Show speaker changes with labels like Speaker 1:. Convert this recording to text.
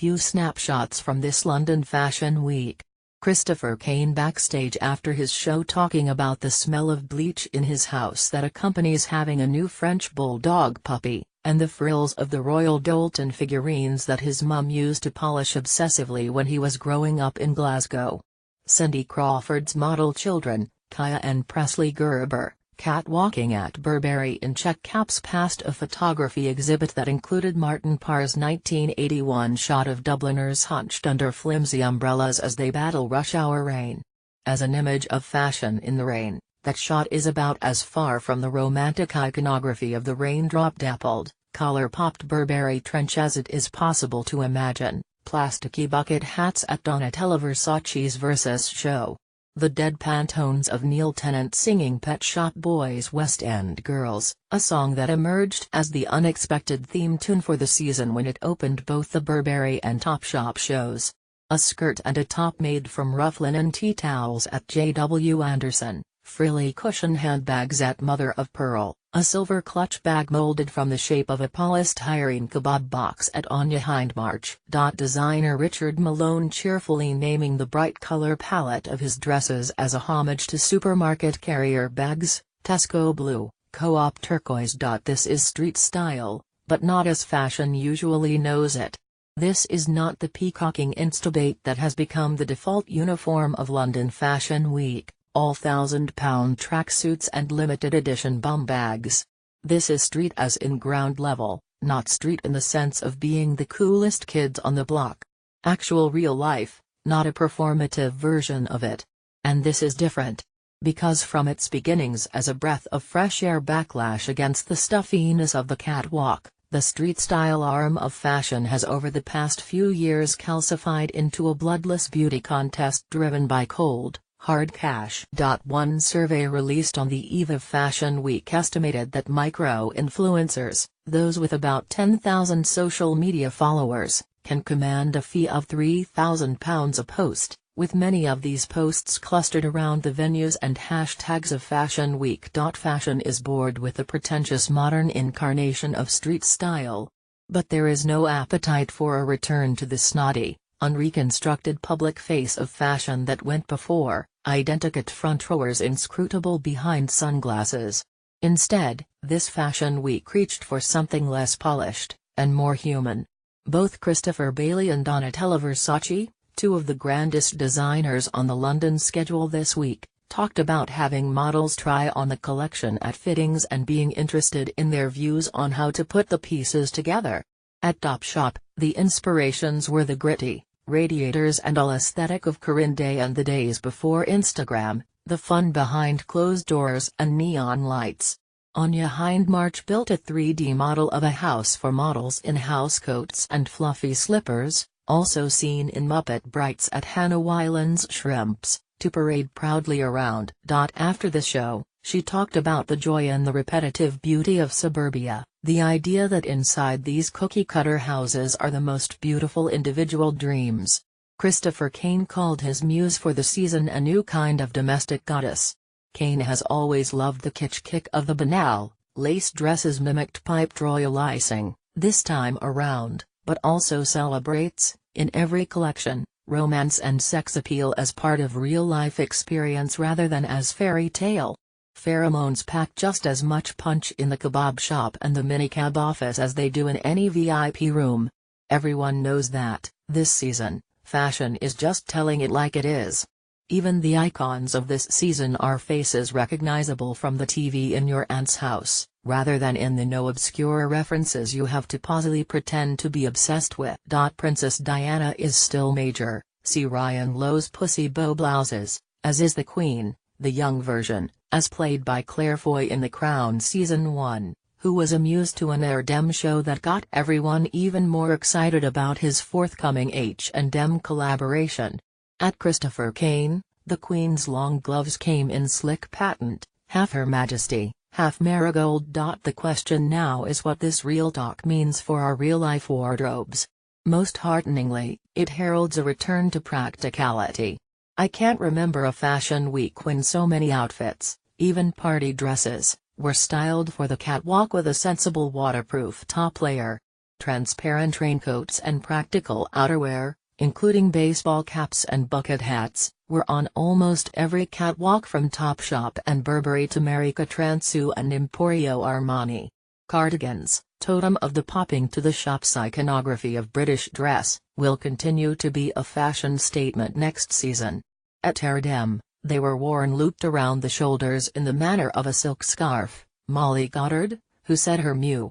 Speaker 1: few snapshots from this London Fashion Week. Christopher Kane backstage after his show talking about the smell of bleach in his house that accompanies having a new French bulldog puppy, and the frills of the Royal Doulton figurines that his mum used to polish obsessively when he was growing up in Glasgow. Cindy Crawford's model children, Kaya and Presley Gerber, catwalking at Burberry in check caps past a photography exhibit that included Martin Parr's 1981 shot of Dubliners hunched under flimsy umbrellas as they battle rush hour rain. As an image of fashion in the rain, that shot is about as far from the romantic iconography of the raindrop-dappled, collar-popped Burberry trench as it is possible to imagine. Plasticky bucket hats at Donatella Versace's Versus show. The deadpan tones of Neil Tennant singing Pet Shop Boys' West End Girls, a song that emerged as the unexpected theme tune for the season when it opened both the Burberry and Topshop shows. A skirt and a top made from rough linen tea towels at J.W. Anderson, frilly cushion handbags at Mother of Pearl, a silver clutch bag molded from the shape of a polystyrene kebab box at Anya Hindmarch. Designer Richard Malone cheerfully naming the bright color palette of his dresses as a homage to supermarket carrier bags, Tesco blue, Co-op turquoise. This is street style, but not as fashion usually knows it. This is not the peacocking instabate that has become the default uniform of London Fashion Week. All £1,000 tracksuits and limited edition bum bags. This is street as in ground level, not street in the sense of being the coolest kids on the block. Actual real life, not a performative version of it. And this is different. Because from its beginnings as a breath of fresh air backlash against the stuffiness of the catwalk, the street-style arm of fashion has over the past few years calcified into a bloodless beauty contest driven by cold, hard cash. One survey released on the eve of Fashion Week estimated that micro-influencers, those with about 10,000 social media followers, can command a fee of £3,000 a post, with many of these posts clustered around the venues and hashtags of Fashion Week. Fashion is bored with the pretentious modern incarnation of street style. But there is no appetite for a return to the snotty, unreconstructed public face of fashion that went before, identikit front rowers inscrutable behind sunglasses. Instead, this Fashion Week reached for something less polished, and more human. Both Christopher Bailey and Donatella Versace, two of the grandest designers on the London schedule this week, talked about having models try on the collection at fittings and being interested in their views on how to put the pieces together. At Topshop, the inspirations were the gritty, radiators and all aesthetic of Corinne Day and the days before Instagram, the fun behind closed doors and neon lights. Anya Hindmarch built a 3D model of a house for models in housecoats and fluffy slippers, also seen in Muppet Brights at Hannah Wyland's Shrimps, to parade proudly around. After the show, she talked about the joy and the repetitive beauty of suburbia, the idea that inside these cookie-cutter houses are the most beautiful individual dreams. Christopher Kane called his muse for the season a new kind of domestic goddess. Kane has always loved the kitsch kick of the banal, lace dresses mimicked piped royal icing, this time around, but also celebrates, in every collection, romance and sex appeal as part of real-life experience rather than as fairy tale. Pheromones pack just as much punch in the kebab shop and the minicab office as they do in any VIP room. Everyone knows that, this season, fashion is just telling it like it is. Even the icons of this season are faces recognizable from the TV in your aunt's house, rather than in the no obscure references you have to positively pretend to be obsessed with. Princess Diana is still major, see Ryan Lowe's pussy bow blouses, as is the Queen, the young version, as played by Claire Foy in The Crown Season 1, who was a muse to an Dem show that got everyone even more excited about his forthcoming H&M collaboration. At Christopher Kane, the Queen's long gloves came in slick patent, half Her Majesty, half Marigold. The question now is what this real talk means for our real-life wardrobes. Most hearteningly, it heralds a return to practicality. I can't remember a fashion week when so many outfits, even party dresses, were styled for the catwalk with a sensible waterproof top layer. Transparent raincoats and practical outerwear, including baseball caps and bucket hats, were on almost every catwalk from Topshop and Burberry to Marica Transu and Emporio Armani. Cardigans, totem of the popping to the shop's iconography of British dress, will continue to be a fashion statement next season. At Erdem, they were worn looped around the shoulders in the manner of a silk scarf. Molly Goddard, who said her Mew